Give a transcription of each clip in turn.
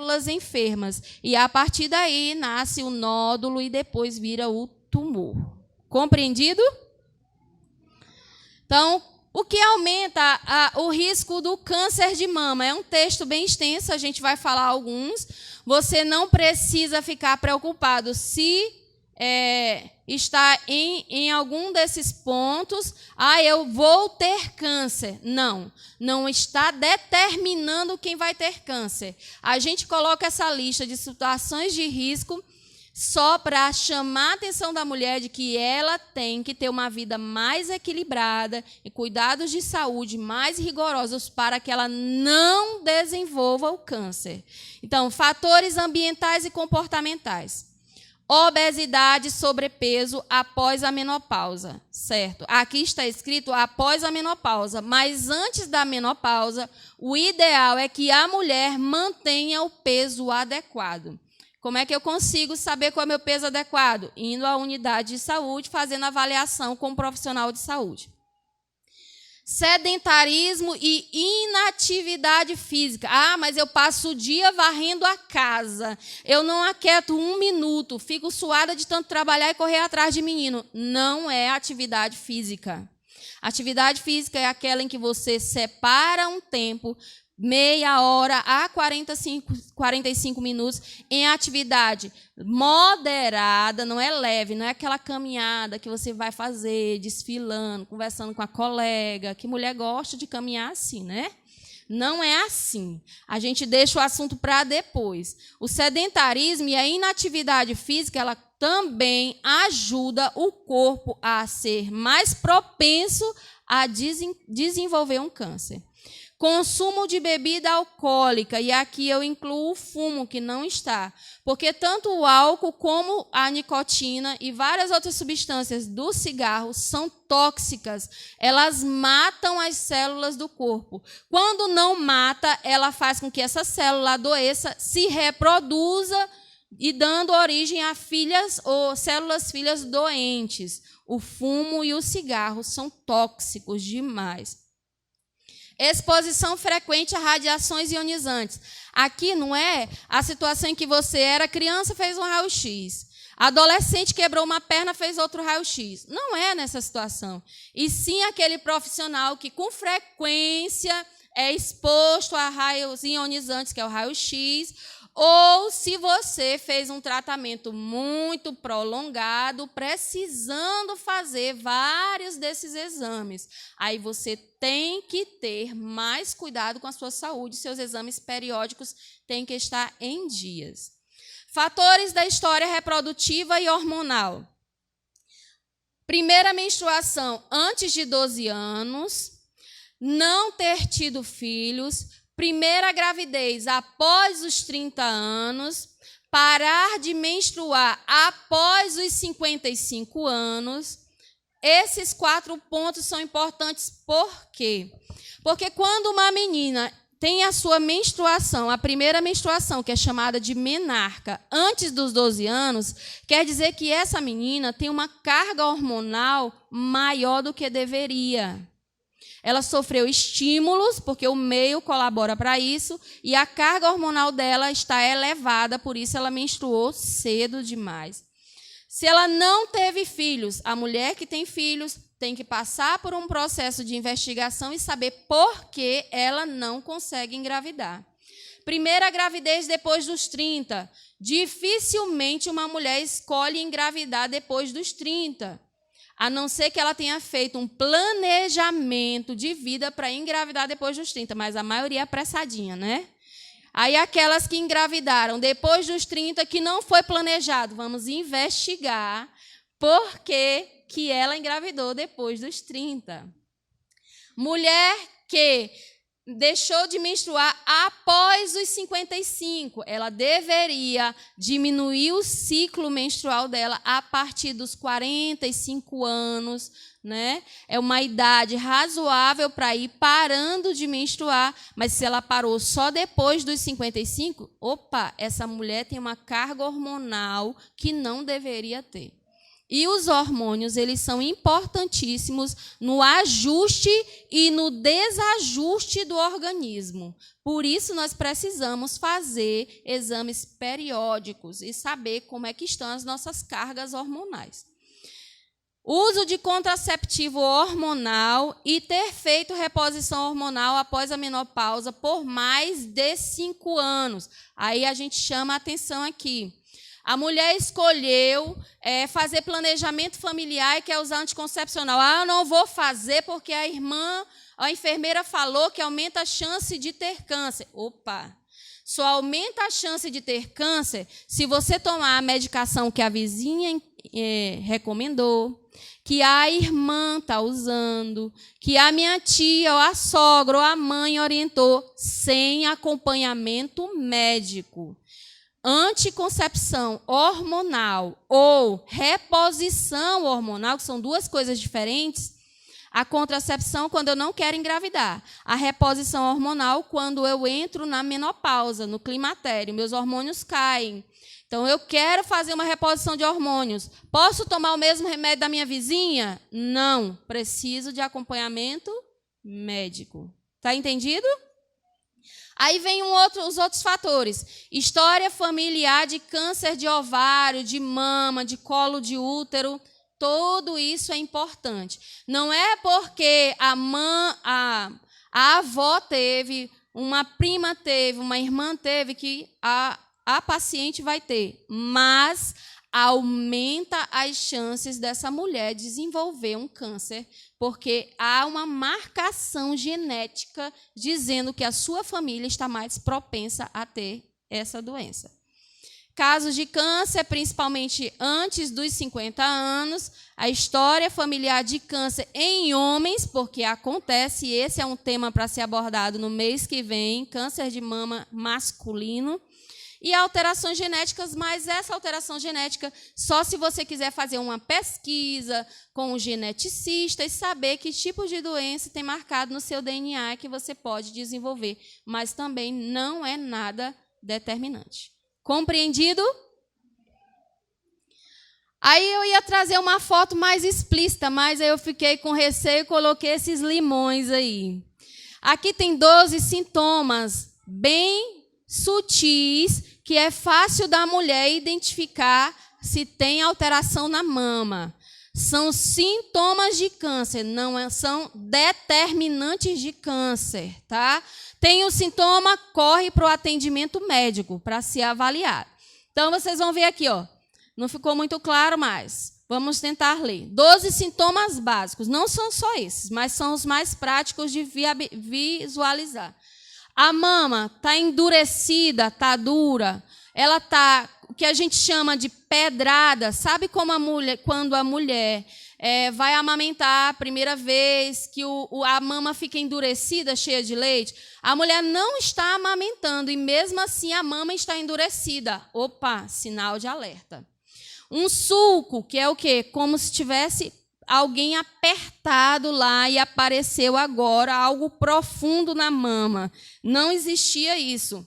células enfermas. E, a partir daí, nasce o nódulo e depois vira o tumor. Compreendido? Então, o que aumenta o risco do câncer de mama? É um texto bem extenso, a gente vai falar alguns. Você não precisa ficar preocupado se está em algum desses pontos. Eu vou ter câncer. Não, não está determinando quem vai ter câncer. A gente coloca essa lista de situações de risco só para chamar a atenção da mulher de que ela tem que ter uma vida mais equilibrada e cuidados de saúde mais rigorosos para que ela não desenvolva o câncer. Então, fatores ambientais e comportamentais. Obesidade, sobrepeso após a menopausa, certo? Aqui está escrito após a menopausa, mas antes da menopausa, o ideal é que a mulher mantenha o peso adequado. Como é que eu consigo saber qual é o meu peso adequado? Indo à unidade de saúde, fazendo avaliação com um profissional de saúde. Sedentarismo e inatividade física. Mas eu passo o dia varrendo a casa. Eu não aquieto 1 minuto. Fico suada de tanto trabalhar e correr atrás de menino. Não é atividade física. Atividade física é aquela em que você separa um tempo, meia hora a 45 minutos, em atividade moderada, não é leve, não é aquela caminhada que você vai fazer desfilando, conversando com a colega, que mulher gosta de caminhar assim, né? Não é assim. A gente deixa o assunto para depois. O sedentarismo e a inatividade física, ela também ajuda o corpo a ser mais propenso a desenvolver um câncer. Consumo de bebida alcoólica, e aqui eu incluo o fumo, que não está, porque tanto o álcool como a nicotina e várias outras substâncias do cigarro são tóxicas, elas matam as células do corpo. Quando não mata, ela faz com que essa célula adoeça, se reproduza e dando origem a filhas ou células filhas doentes. O fumo e o cigarro são tóxicos demais. Exposição frequente a radiações ionizantes. Aqui não é a situação em que você era criança, fez um raio-x. Adolescente quebrou uma perna, fez outro raio-x. Não é nessa situação. E sim aquele profissional que com frequência é exposto a raios ionizantes, que é o raio-x, ou se você fez um tratamento muito prolongado, precisando fazer vários desses exames. Aí você tem que ter mais cuidado com a sua saúde, seus exames periódicos têm que estar em dias. Fatores da história reprodutiva e hormonal. Primeira menstruação antes de 12 anos, não ter tido filhos, primeira gravidez após os 30 anos, parar de menstruar após os 55 anos. Esses 4 pontos são importantes. Por quê? Porque quando uma menina tem a sua menstruação, a primeira menstruação, que é chamada de menarca, antes dos 12 anos, quer dizer que essa menina tem uma carga hormonal maior do que deveria. Ela sofreu estímulos, porque o meio colabora para isso, e a carga hormonal dela está elevada, por isso ela menstruou cedo demais. Se ela não teve filhos, a mulher que tem filhos tem que passar por um processo de investigação e saber por que ela não consegue engravidar. Primeira gravidez depois dos 30. Dificilmente uma mulher escolhe engravidar depois dos 30. A não ser que ela tenha feito um planejamento de vida para engravidar depois dos 30, mas a maioria é apressadinha, né? Aí aquelas que engravidaram depois dos 30, que não foi planejado, vamos investigar por que ela engravidou depois dos 30. Mulher que deixou de menstruar após os 55. Ela deveria diminuir o ciclo menstrual dela a partir dos 45 anos, né? É uma idade razoável para ir parando de menstruar, mas se ela parou só depois dos 55, essa mulher tem uma carga hormonal que não deveria ter. E os hormônios, eles são importantíssimos no ajuste e no desajuste do organismo. Por isso, nós precisamos fazer exames periódicos e saber como é que estão as nossas cargas hormonais. Uso de contraceptivo hormonal e ter feito reposição hormonal após a menopausa por mais de 5 anos. Aí a gente chama a atenção aqui. A mulher escolheu fazer planejamento familiar e quer usar anticoncepcional. Ah, eu não vou fazer porque a enfermeira falou que aumenta a chance de ter câncer. Opa! Só aumenta a chance de ter câncer se você tomar a medicação que a vizinha recomendou, que a irmã está usando, que a minha tia, ou a sogra, ou a mãe orientou, sem acompanhamento médico. Anticoncepção hormonal ou reposição hormonal, que são duas coisas diferentes. A contracepção, quando eu não quero engravidar. A reposição hormonal, quando eu entro na menopausa, no climatério, meus hormônios caem. Então, eu quero fazer uma reposição de hormônios. Posso tomar o mesmo remédio da minha vizinha? Não. Preciso de acompanhamento médico. Está entendido? Aí vem os outros fatores. História familiar de câncer de ovário, de mama, de colo de útero. Tudo isso é importante. Não é porque a avó teve, uma prima teve, uma irmã teve, que a paciente vai ter. Mas aumenta as chances dessa mulher desenvolver um câncer, porque há uma marcação genética dizendo que a sua família está mais propensa a ter essa doença. Casos de câncer, principalmente antes dos 50 anos, a história familiar de câncer em homens, porque acontece, e esse é um tema para ser abordado no mês que vem, câncer de mama masculino, e alterações genéticas, mas essa alteração genética, só se você quiser fazer uma pesquisa com um geneticista e saber que tipo de doença tem marcado no seu DNA que você pode desenvolver, mas também não é nada determinante. Compreendido? Aí eu ia trazer uma foto mais explícita, mas aí eu fiquei com receio e coloquei esses limões aí. Aqui tem 12 sintomas bem sutis, que é fácil da mulher identificar se tem alteração na mama. São sintomas de câncer, não são determinantes de câncer, tá? Tem o sintoma, corre para o atendimento médico para ser avaliado. Então, vocês vão ver aqui, ó. Não ficou muito claro, mas vamos tentar ler. 12 sintomas básicos. Não são só esses, mas são os mais práticos de visualizar. A mama está endurecida, está dura. Ela está, o que a gente chama de pedrada. Sabe como quando a mulher vai amamentar a primeira vez, que a mama fica endurecida, cheia de leite? A mulher não está amamentando e mesmo assim a mama está endurecida. Opa, sinal de alerta. Um sulco, que é o quê? Como se tivesse alguém apertado lá e apareceu agora algo profundo na mama. Não existia isso.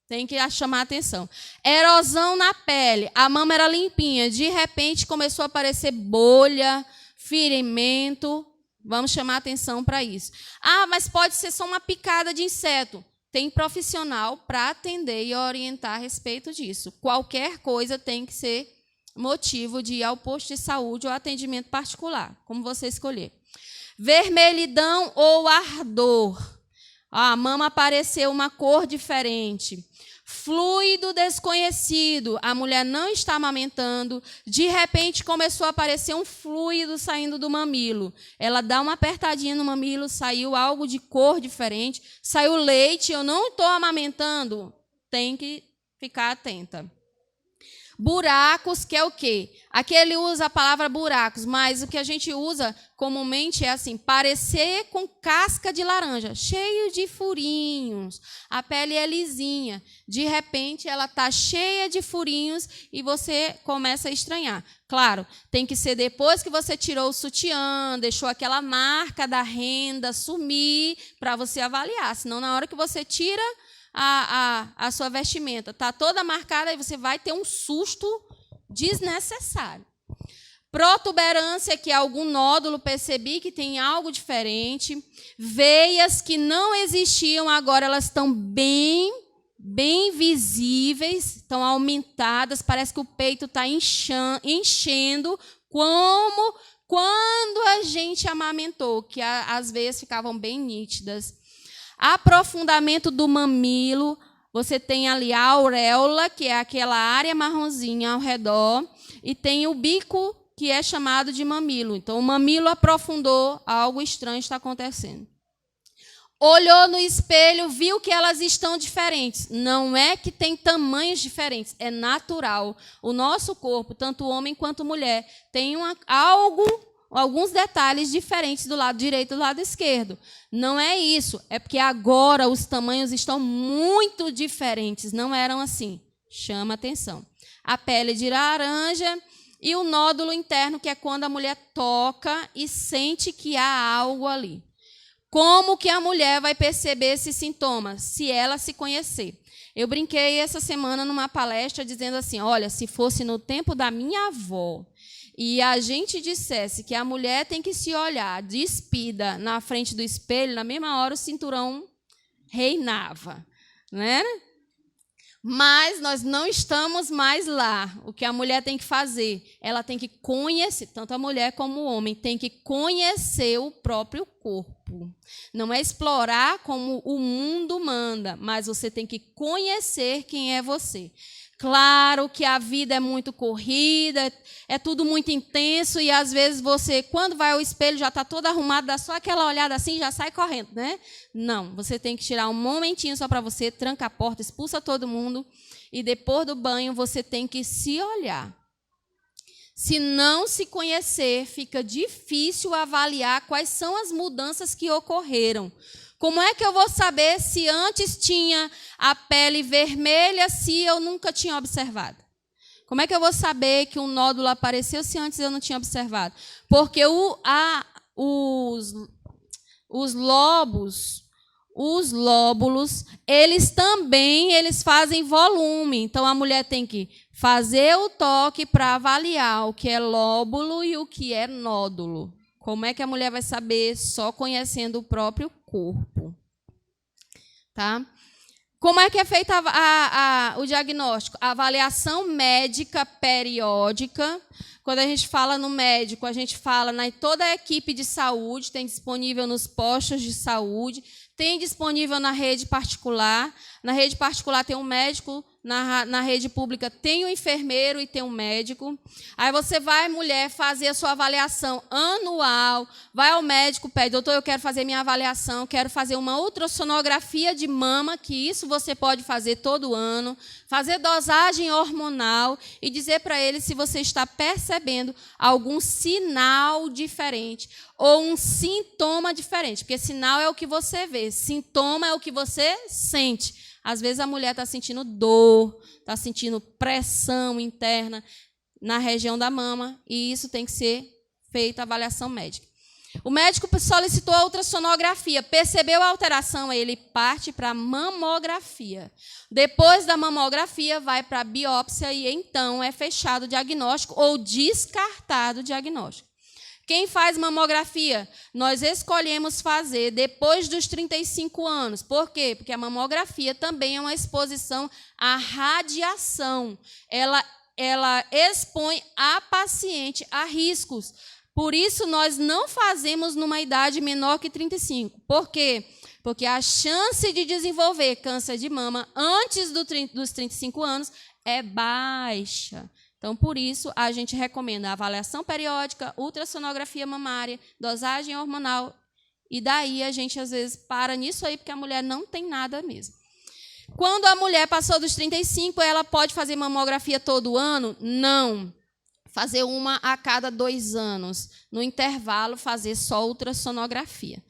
Tem que chamar a atenção. Erosão na pele. A mama era limpinha. De repente começou a aparecer bolha, ferimento. Vamos chamar a atenção para isso. Ah, mas pode ser só uma picada de inseto. Tem profissional para atender e orientar a respeito disso. Qualquer coisa tem que ser motivo de ir ao posto de saúde ou atendimento particular, como você escolher. Vermelhidão ou ardor. A mama apareceu uma cor diferente. Fluido desconhecido. A mulher não está amamentando. De repente começou a aparecer um fluido saindo do mamilo. Ela dá uma apertadinha no mamilo, saiu algo de cor diferente. Saiu leite, eu não estou amamentando. Tem que ficar atenta. Buracos, que é o quê? Aqui ele usa a palavra buracos, mas o que a gente usa comumente é assim, parecer com casca de laranja, cheio de furinhos, a pele é lisinha, de repente ela está cheia de furinhos e você começa a estranhar. Claro, tem que ser depois que você tirou o sutiã, deixou aquela marca da renda sumir para você avaliar, senão na hora que você tira a sua vestimenta está toda marcada e você vai ter um susto desnecessário. Protuberância, que é algum nódulo, percebi que tem algo diferente. Veias que não existiam, agora elas estão bem visíveis, estão aumentadas, parece que o peito está enchendo, como quando a gente amamentou, que as veias ficavam bem nítidas. Aprofundamento do mamilo, você tem ali a auréola, que é aquela área marronzinha ao redor, e tem o bico, que é chamado de mamilo. Então, o mamilo aprofundou, algo estranho está acontecendo. Olhou no espelho, viu que elas estão diferentes. Não é que tem tamanhos diferentes, é natural. O nosso corpo, tanto homem quanto mulher, tem alguns detalhes diferentes do lado direito e do lado esquerdo. Não é isso, é porque agora os tamanhos estão muito diferentes, não eram assim. Chama atenção. A pele de laranja e o nódulo interno, que é quando a mulher toca e sente que há algo ali. Como que a mulher vai perceber esses sintomas? Se ela se conhecer. Eu brinquei essa semana numa palestra dizendo assim, olha, se fosse no tempo da minha avó e a gente dissesse que a mulher tem que se olhar despida na frente do espelho, na mesma hora o cinturão reinava, não era? Mas nós não estamos mais lá. O que a mulher tem que fazer? Ela tem que conhecer, tanto a mulher como o homem, tem que conhecer o próprio corpo. Não é explorar como o mundo manda, mas você tem que conhecer quem é você. Claro que a vida é muito corrida, é tudo muito intenso e às vezes você, quando vai ao espelho, já está todo arrumado, dá só aquela olhada assim e já sai correndo, né? Não, você tem que tirar um momentinho só para você, tranca a porta, expulsa todo mundo e depois do banho você tem que se olhar. Se não se conhecer, fica difícil avaliar quais são as mudanças que ocorreram. Como é que eu vou saber se antes tinha a pele vermelha, se eu nunca tinha observado? Como é que eu vou saber que um nódulo apareceu se antes eu não tinha observado? Porque os lóbulos, eles fazem volume. Então, a mulher tem que fazer o toque para avaliar o que é lóbulo e o que é nódulo. Como é que a mulher vai saber só conhecendo o próprio corpo? Tá? Como é que é feito o diagnóstico? A avaliação médica periódica. Quando a gente fala no médico, a gente fala em toda a equipe de saúde, tem disponível nos postos de saúde, tem disponível na rede particular. Na rede particular tem um médico, na rede pública tem um enfermeiro e tem um médico. Aí você vai, mulher, fazer a sua avaliação anual, vai ao médico, pede, doutor, eu quero fazer minha avaliação, quero fazer uma ultrassonografia de mama, que isso você pode fazer todo ano, fazer dosagem hormonal e dizer para ele se você está percebendo algum sinal diferente ou um sintoma diferente, porque sinal é o que você vê, sintoma é o que você sente. Às vezes a mulher está sentindo dor, está sentindo pressão interna na região da mama, e isso tem que ser feita a avaliação médica. O médico solicitou a ultrassonografia, percebeu a alteração, aí ele parte para a mamografia. Depois da mamografia, vai para a biópsia e então é fechado o diagnóstico ou descartado o diagnóstico. Quem faz mamografia? Nós escolhemos fazer depois dos 35 anos. Por quê? Porque a mamografia também é uma exposição à radiação. Ela expõe a paciente a riscos. Por isso, nós não fazemos numa idade menor que 35. Por quê? Porque a chance de desenvolver câncer de mama antes dos 35 anos é baixa. Então, por isso, a gente recomenda a avaliação periódica, ultrassonografia mamária, dosagem hormonal, e daí a gente, às vezes, para nisso aí, porque a mulher não tem nada mesmo. Quando a mulher passou dos 35, ela pode fazer mamografia todo ano? Não. Fazer uma a cada 2 anos. No intervalo, fazer só ultrassonografia.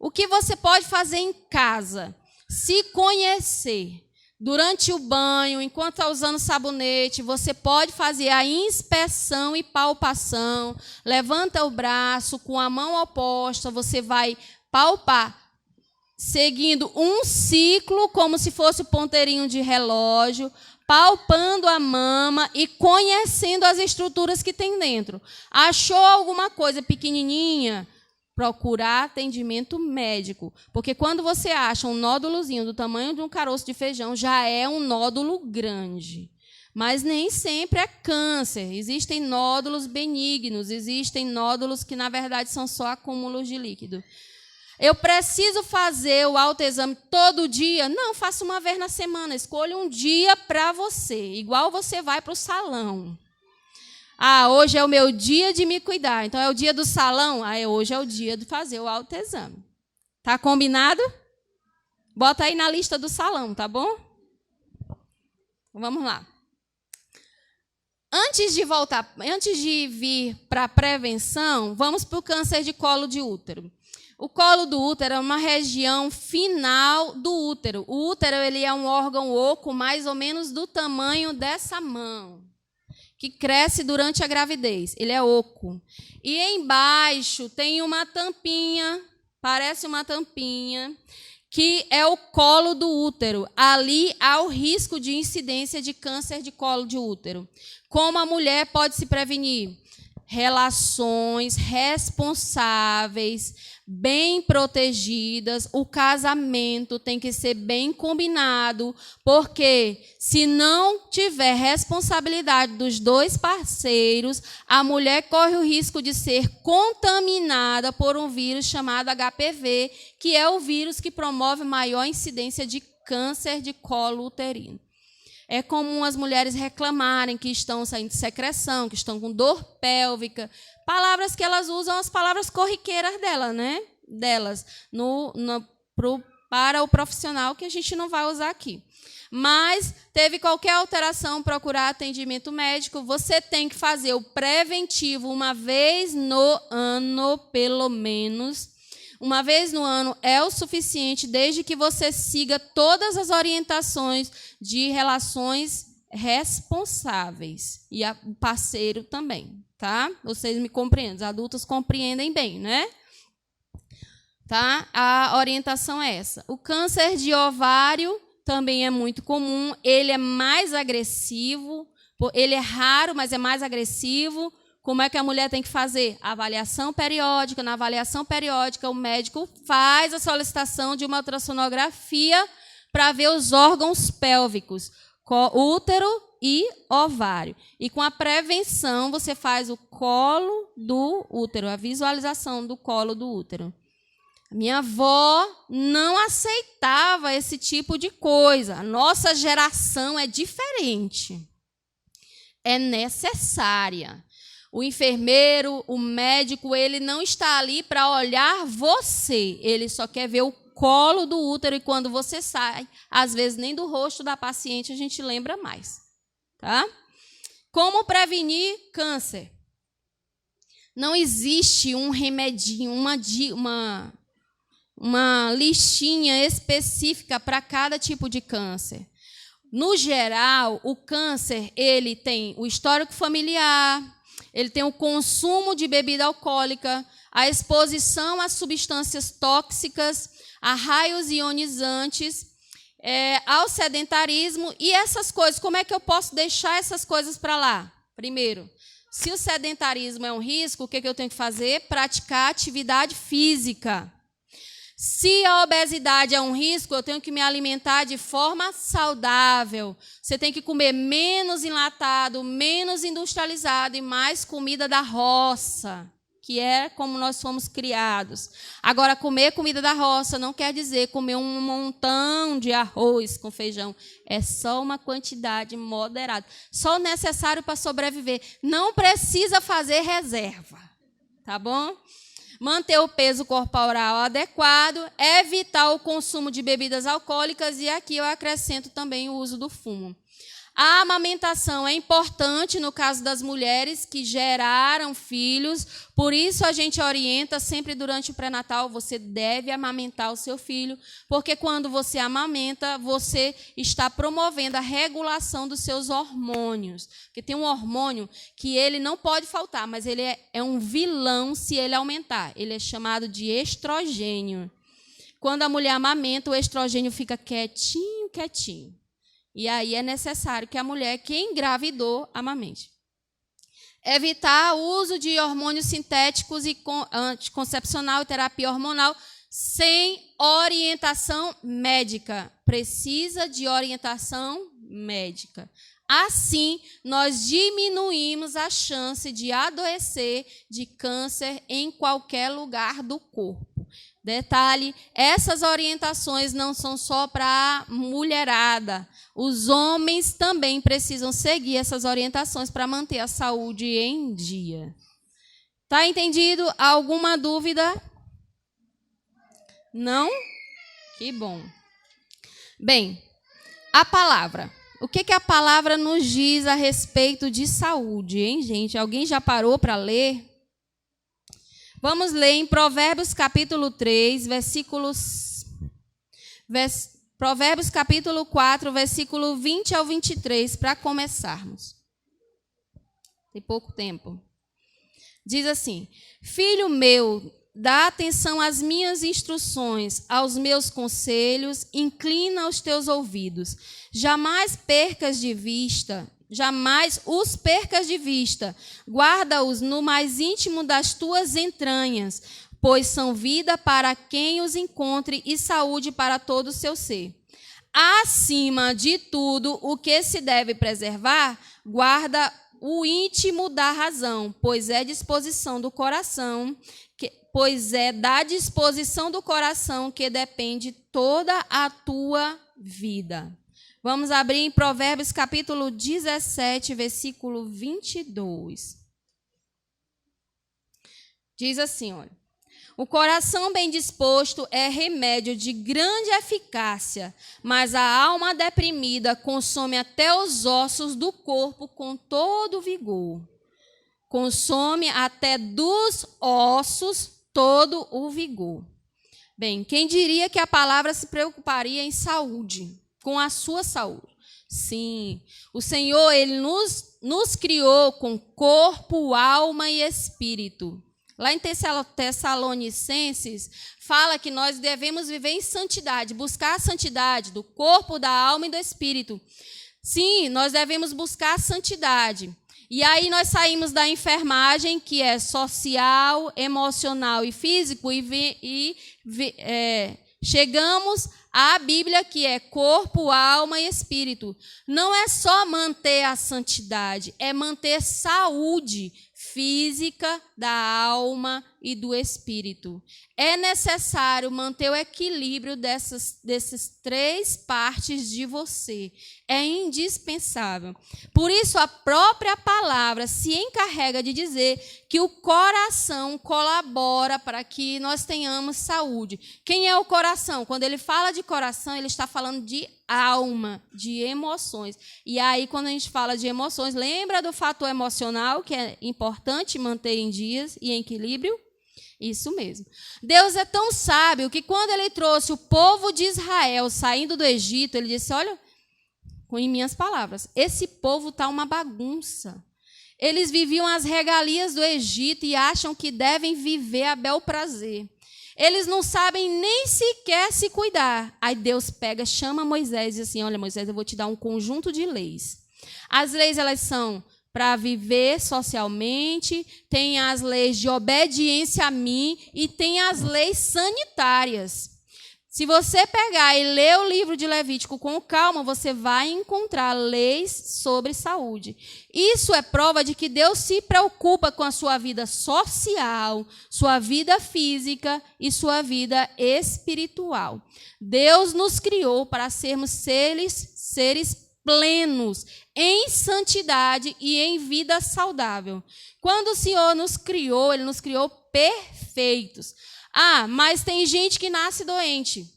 O que você pode fazer em casa? Se conhecer. Durante o banho, enquanto está usando sabonete, você pode fazer a inspeção e palpação. Levanta o braço, com a mão oposta, você vai palpar seguindo um ciclo, como se fosse o ponteirinho de relógio, palpando a mama e conhecendo as estruturas que tem dentro. Achou alguma coisa pequenininha? Procurar atendimento médico. Porque quando você acha um nódulozinho do tamanho de um caroço de feijão, já é um nódulo grande. Mas nem sempre é câncer. Existem nódulos benignos, existem nódulos que, na verdade, são só acúmulos de líquido. Eu preciso fazer o autoexame todo dia? Não, faça uma vez na semana. Escolha um dia para você, igual você vai para o salão. Ah, hoje é o meu dia de me cuidar. Então, é o dia do salão? Ah, hoje é o dia de fazer o autoexame. Tá combinado? Bota aí na lista do salão, tá bom? Vamos lá. Antes de vir para a prevenção, vamos para o câncer de colo de útero. O colo do útero é uma região final do útero. O útero ele é um órgão oco mais ou menos do tamanho dessa mão, que cresce durante a gravidez. Ele é oco. E embaixo tem uma tampinha, parece uma tampinha, que é o colo do útero. Ali há o risco de incidência de câncer de colo de útero. Como a mulher pode se prevenir? Relações responsáveis, bem protegidas, o casamento tem que ser bem combinado, porque se não tiver responsabilidade dos dois parceiros, a mulher corre o risco de ser contaminada por um vírus chamado HPV, que é o vírus que promove maior incidência de câncer de colo uterino. É comum as mulheres reclamarem que estão saindo de secreção, que estão com dor pélvica. Palavras que elas usam, as palavras corriqueiras delas, para o profissional, que a gente não vai usar aqui. Mas teve qualquer alteração, procurar atendimento médico, você tem que fazer o preventivo uma vez no ano, pelo menos. Uma vez no ano é o suficiente, desde que você siga todas as orientações de relações responsáveis. E o parceiro também, tá? Vocês me compreendem, os adultos compreendem bem, né? Tá? A orientação é essa. O câncer de ovário também é muito comum, ele é mais agressivo, ele é raro, mas é mais agressivo. Como é que a mulher tem que fazer? Avaliação periódica. Na avaliação periódica, o médico faz a solicitação de uma ultrassonografia para ver os órgãos pélvicos, útero e ovário. E com a prevenção, você faz o colo do útero, a visualização do colo do útero. Minha avó não aceitava esse tipo de coisa. A nossa geração é diferente. É necessária. O enfermeiro, o médico, ele não está ali para olhar você. Ele só quer ver o colo do útero. E quando você sai, às vezes nem do rosto da paciente a gente lembra mais. Tá? Como prevenir câncer? Não existe um remedinho, uma listinha específica para cada tipo de câncer. No geral, o câncer ele tem o histórico familiar, ele tem o consumo de bebida alcoólica, a exposição a substâncias tóxicas, a raios ionizantes, ao sedentarismo e essas coisas. Como é que eu posso deixar essas coisas para lá? Primeiro, se o sedentarismo é um risco, o que eu tenho que fazer? Praticar atividade física. Se a obesidade é um risco, eu tenho que me alimentar de forma saudável. Você tem que comer menos enlatado, menos industrializado e mais comida da roça, que é como nós fomos criados. Agora, comer comida da roça não quer dizer comer um montão de arroz com feijão. É só uma quantidade moderada. Só o necessário para sobreviver. Não precisa fazer reserva, tá bom? Manter o peso corporal adequado, evitar o consumo de bebidas alcoólicas e aqui eu acrescento também o uso do fumo. A amamentação é importante no caso das mulheres que geraram filhos, por isso a gente orienta sempre durante o pré-natal, você deve amamentar o seu filho, porque quando você amamenta, você está promovendo a regulação dos seus hormônios. Porque tem um hormônio que ele não pode faltar, mas ele é um vilão se ele aumentar. Ele é chamado de estrogênio. quando a mulher amamenta, o estrogênio fica quietinho, quietinho. E aí é necessário que a mulher que engravidou amamente. Evitar o uso de hormônios sintéticos e anticoncepcional e terapia hormonal sem orientação médica. Precisa de orientação médica. Assim, nós diminuímos a chance de adoecer de câncer em qualquer lugar do corpo. Detalhe, essas orientações não são só para a mulherada. Os homens também precisam seguir essas orientações para manter a saúde em dia. Tá entendido? Alguma dúvida? Não? Que bom. Bem, a palavra. O que a palavra nos diz a respeito de saúde, hein, gente? Alguém já parou para ler? Vamos ler em Provérbios capítulo 3, Provérbios capítulo 4, versículo 20 ao 23, para começarmos. Tem pouco tempo. Diz assim: Filho meu, dá atenção às minhas instruções, aos meus conselhos, inclina os teus ouvidos. Jamais os percas de vista. Guarda-os no mais íntimo das tuas entranhas, pois são vida para quem os encontre e saúde para todo o seu ser. Acima de tudo, o que se deve preservar, guarda o íntimo da razão, pois é da disposição do coração que depende toda a tua vida. Vamos abrir em Provérbios capítulo 17, versículo 22. Diz assim, olha: O coração bem disposto é remédio de grande eficácia, mas a alma deprimida consome até os ossos do corpo com todo vigor. Consome até dos ossos todo o vigor. Bem, quem diria que a palavra se preocuparia em saúde, com a sua saúde? Sim, o Senhor, Ele nos criou com corpo, alma e espírito. Lá em Tessalonicenses, fala que nós devemos viver em santidade, buscar a santidade do corpo, da alma e do espírito. Sim, nós devemos buscar a santidade. E aí nós saímos da enfermagem, que é social, emocional e físico, e chegamos à Bíblia, que é corpo, alma e espírito. Não é só manter a santidade, é manter saúde física, da alma e do espírito. É necessário manter o equilíbrio dessas três partes de você. É indispensável. Por isso, a própria palavra se encarrega de dizer que o coração colabora para que nós tenhamos saúde. Quem é o coração? Quando ele fala de coração, ele está falando de alma, de emoções. E aí, quando a gente fala de emoções, lembra do fator emocional, que é importante manter em dias e em equilíbrio? Isso mesmo. Deus é tão sábio que quando ele trouxe o povo de Israel saindo do Egito, ele disse, olha, em minhas palavras, esse povo está uma bagunça. Eles viviam as regalias do Egito e acham que devem viver a bel prazer. Eles não sabem nem sequer se cuidar. Aí Deus pega, chama Moisés e diz assim, olha, Moisés, eu vou te dar um conjunto de leis. As leis, elas são para viver socialmente, tem as leis de obediência a mim e tem as leis sanitárias. Se você pegar e ler o livro de Levítico com calma, você vai encontrar leis sobre saúde. Isso é prova de que Deus se preocupa com a sua vida social, sua vida física e sua vida espiritual. Deus nos criou para sermos seres plenos, em santidade e em vida saudável. Quando o Senhor nos criou, Ele nos criou perfeitos. Ah, mas tem gente que nasce doente.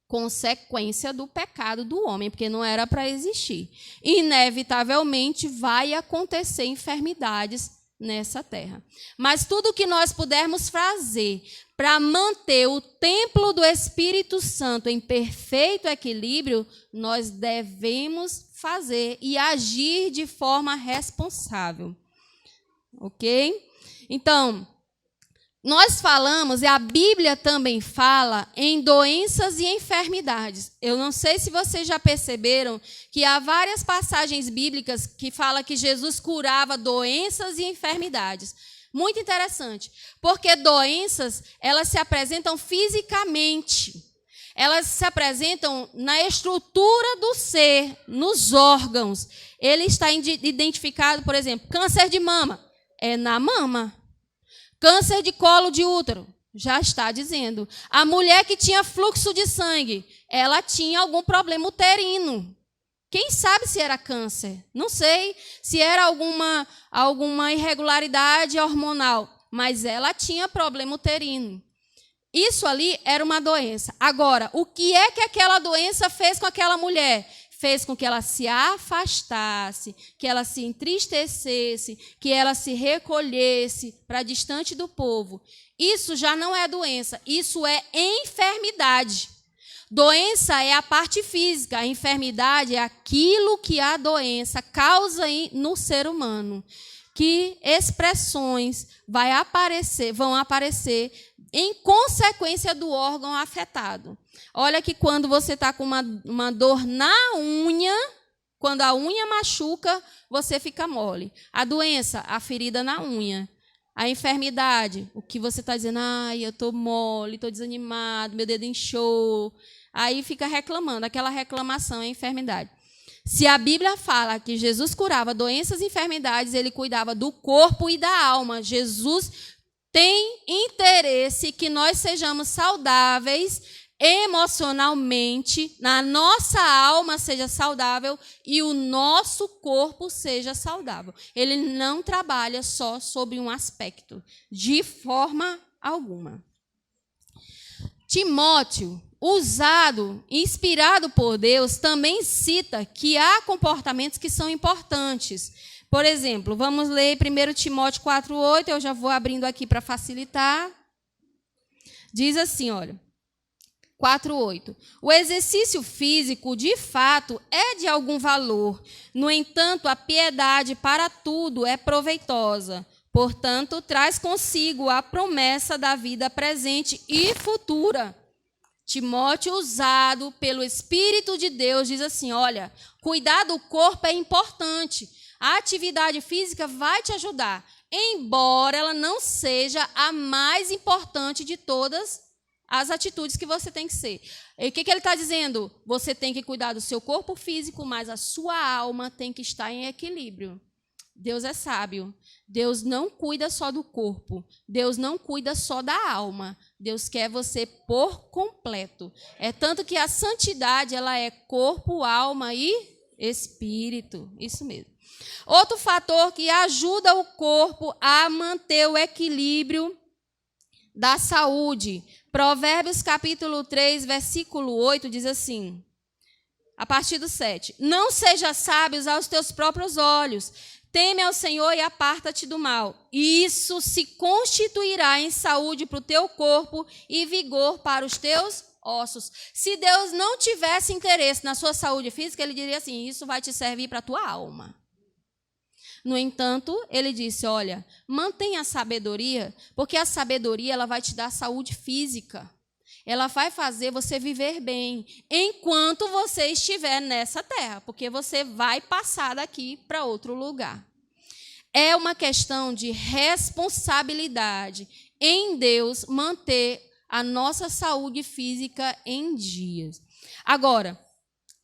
Consequência do pecado do homem, porque não era para existir. Inevitavelmente vai acontecer enfermidades nessa terra. Mas tudo que nós pudermos fazer para manter o templo do Espírito Santo em perfeito equilíbrio, nós devemos fazer e agir de forma responsável. Ok? Então, Nós falamos, e a Bíblia também fala, em doenças e enfermidades. Eu não sei se vocês já perceberam que há várias passagens bíblicas que falam que Jesus curava doenças e enfermidades. Muito interessante, porque doenças, elas se apresentam fisicamente. Elas se apresentam na estrutura do ser, nos órgãos. Ele está identificado, por exemplo, câncer de mama, é na mama. Câncer de colo de útero, já está dizendo. A mulher que tinha fluxo de sangue, ela tinha algum problema uterino. Quem sabe se era câncer? Não sei se era alguma irregularidade hormonal, mas ela tinha problema uterino. Isso ali era uma doença. Agora, o que é que aquela doença fez com aquela mulher? Fez com que ela se afastasse, que ela se entristecesse, que ela se recolhesse para distante do povo. Isso já não é doença, isso é enfermidade. Doença é a parte física, a enfermidade é aquilo que a doença causa no ser humano. Que expressões vão aparecer em consequência do órgão afetado. Olha que quando você está com uma dor na unha, quando a unha machuca, você fica mole. A doença, a ferida na unha. A enfermidade, o que você está dizendo, eu estou mole, estou desanimado, meu dedo inchou. Aí fica reclamando, aquela reclamação é enfermidade. Se a Bíblia fala que Jesus curava doenças e enfermidades, ele cuidava do corpo e da alma. Jesus tem interesse que nós sejamos saudáveis emocionalmente, a nossa alma seja saudável e o nosso corpo seja saudável. Ele não trabalha só sobre um aspecto, de forma alguma. Timóteo, inspirado por Deus, também cita que há comportamentos que são importantes. Por exemplo, vamos ler 1 Timóteo 4,8, eu já vou abrindo aqui para facilitar. Diz assim, olha, 4,8. O exercício físico, de fato, é de algum valor. No entanto, a piedade para tudo é proveitosa. Portanto, traz consigo a promessa da vida presente e futura. Timóteo, usado pelo Espírito de Deus, diz assim, olha, cuidar do corpo é importante. A atividade física vai te ajudar, embora ela não seja a mais importante de todas as atitudes que você tem que ser. E o que ele está dizendo? Você tem que cuidar do seu corpo físico, mas a sua alma tem que estar em equilíbrio. Deus é sábio. Deus não cuida só do corpo. Deus não cuida só da alma. Deus quer você por completo. É tanto que a santidade ela é corpo, alma e espírito. Isso mesmo. Outro fator que ajuda o corpo a manter o equilíbrio da saúde. Provérbios capítulo 3, versículo 8, diz assim, a partir do 7. Não sejas sábios aos teus próprios olhos. Teme ao Senhor e aparta-te do mal. Isso se constituirá em saúde para o teu corpo e vigor para os teus ossos. Se Deus não tivesse interesse na sua saúde física, ele diria assim, isso vai te servir para a tua alma. No entanto, ele disse, olha, mantenha a sabedoria, porque a sabedoria ela vai te dar saúde física. Ela vai fazer você viver bem, enquanto você estiver nessa terra, porque você vai passar daqui para outro lugar. É uma questão de responsabilidade em Deus manter a nossa saúde física em dias. Agora,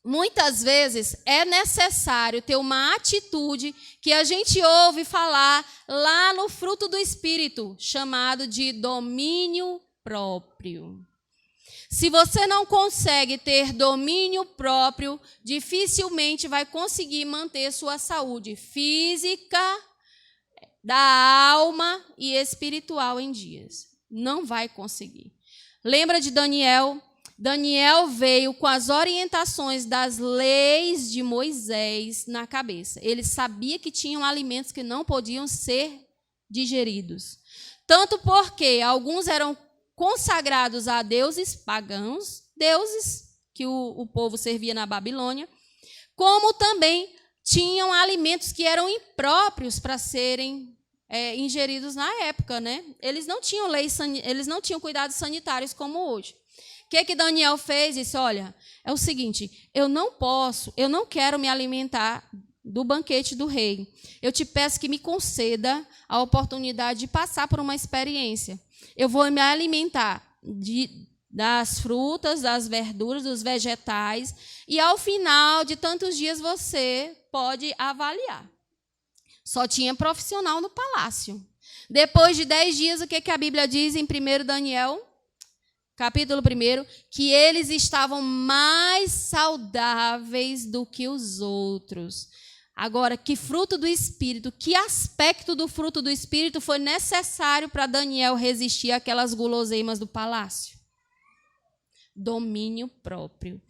muitas vezes é necessário ter uma atitude que a gente ouve falar lá no fruto do Espírito, chamado de domínio próprio. Se você não consegue ter domínio próprio, dificilmente vai conseguir manter sua saúde física, da alma e espiritual em dias. Não vai conseguir. Lembra de Daniel? Daniel veio com as orientações das leis de Moisés na cabeça. Ele sabia que tinham alimentos que não podiam ser digeridos. Tanto porque alguns eram consagrados a deuses pagãos, deuses que o povo servia na Babilônia, como também tinham alimentos que eram impróprios para serem ingeridos na época, né? Eles não tinham eles não tinham cuidados sanitários como hoje. O que Daniel fez? Disse, olha, é o seguinte, eu não quero me alimentar do banquete do rei. Eu te peço que me conceda a oportunidade de passar por uma experiência. Eu vou me alimentar das frutas, das verduras, dos vegetais, e ao final de tantos dias você pode avaliar. Só tinha profissional no palácio. Depois de 10 dias, o que a Bíblia diz em 1 Daniel, capítulo 1? Que eles estavam mais saudáveis do que os outros. Agora, que fruto do Espírito, que aspecto do fruto do Espírito foi necessário para Daniel resistir àquelas guloseimas do palácio? Domínio próprio.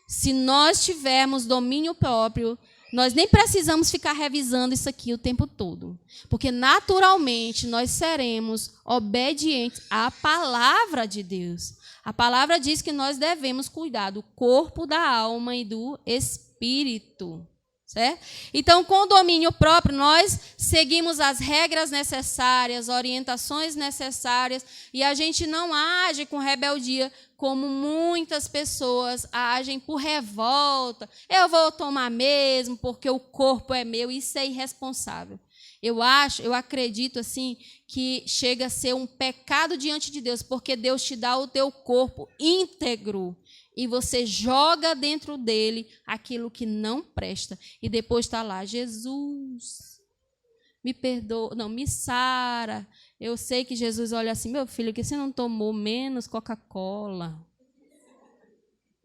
Se nós tivermos domínio próprio, nós nem precisamos ficar revisando isso aqui o tempo todo, porque naturalmente nós seremos obedientes à palavra de Deus. A palavra diz que nós devemos cuidar do corpo, da alma e do espírito. Certo? Então, com o domínio próprio, nós seguimos as regras necessárias, orientações necessárias, e a gente não age com rebeldia, como muitas pessoas agem por revolta. Eu vou tomar mesmo, porque o corpo é meu. Isso é irresponsável. Eu acredito assim, que chega a ser um pecado diante de Deus, porque Deus te dá o teu corpo íntegro, e você joga dentro dele aquilo que não presta. E depois está lá, Jesus, me perdoa, não, me sara. Eu sei que Jesus olha assim, meu filho, que você não tomou menos Coca-Cola.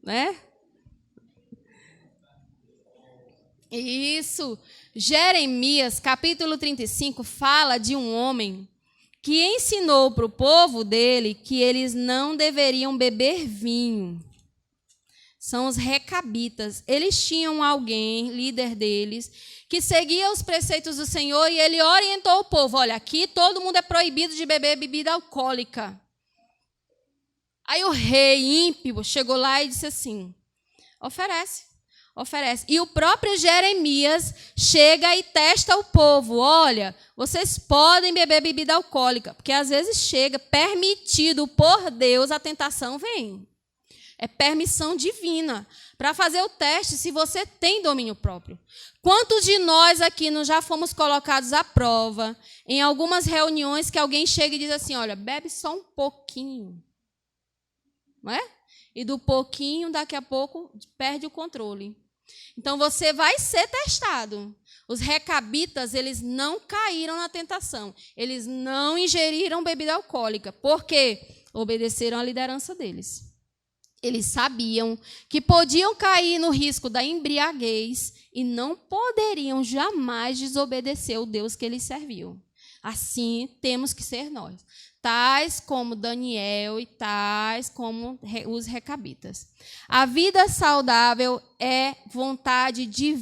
Né? Isso. Jeremias, capítulo 35, fala de um homem que ensinou para o povo dele que eles não deveriam beber vinho. São os recabitas. Eles tinham alguém, líder deles, que seguia os preceitos do Senhor, e ele orientou o povo. Olha, aqui todo mundo é proibido de beber bebida alcoólica. Aí o rei ímpio chegou lá e disse assim, oferece. E o próprio Jeremias chega e testa o povo. Olha, vocês podem beber bebida alcoólica, porque às vezes chega, permitido por Deus, a tentação vem. É permissão divina para fazer o teste se você tem domínio próprio. Quantos de nós aqui não já fomos colocados à prova em algumas reuniões que alguém chega e diz assim, olha, bebe só um pouquinho. Não é? E do pouquinho, daqui a pouco, perde o controle. Então, você vai ser testado. Os recabitas, eles não caíram na tentação. Eles não ingeriram bebida alcoólica. Por quê? Obedeceram à liderança deles. Eles sabiam que podiam cair no risco da embriaguez e não poderiam jamais desobedecer o Deus que eles serviam. Assim temos que ser nós, tais como Daniel e tais como os recabitas. A vida saudável é vontade divina.